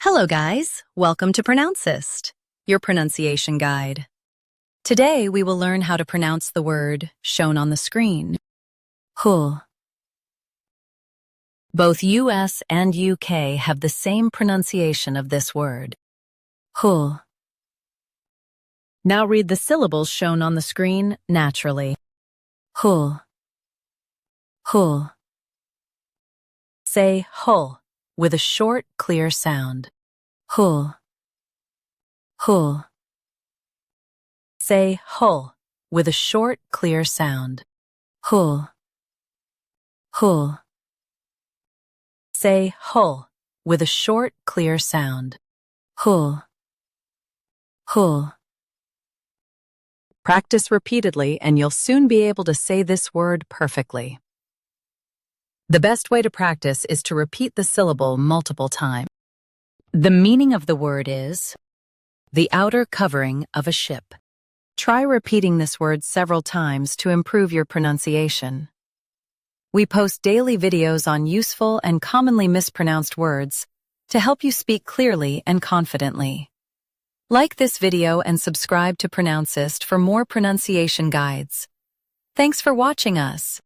Hello guys, welcome to Pronouncist, your pronunciation guide. Today we will learn how to pronounce the word shown on the screen. Huh. Both US and UK have the same pronunciation of this word. Huh. Now read the syllables shown on the screen naturally. Huh. Huh. Say huh with a short, clear sound. Huh. Huh. Say huh with a short, clear sound. Huh. Huh. Say huh with a short, clear sound. Huh. Huh. Practice repeatedly and you'll soon be able to say this word perfectly. The best way to practice is to repeat the syllable multiple times. The meaning of the word is the outer covering of a ship. Try repeating this word several times to improve your pronunciation. We post daily videos on useful and commonly mispronounced words to help you speak clearly and confidently. Like this video and subscribe to Pronouncist for more pronunciation guides. Thanks for watching us.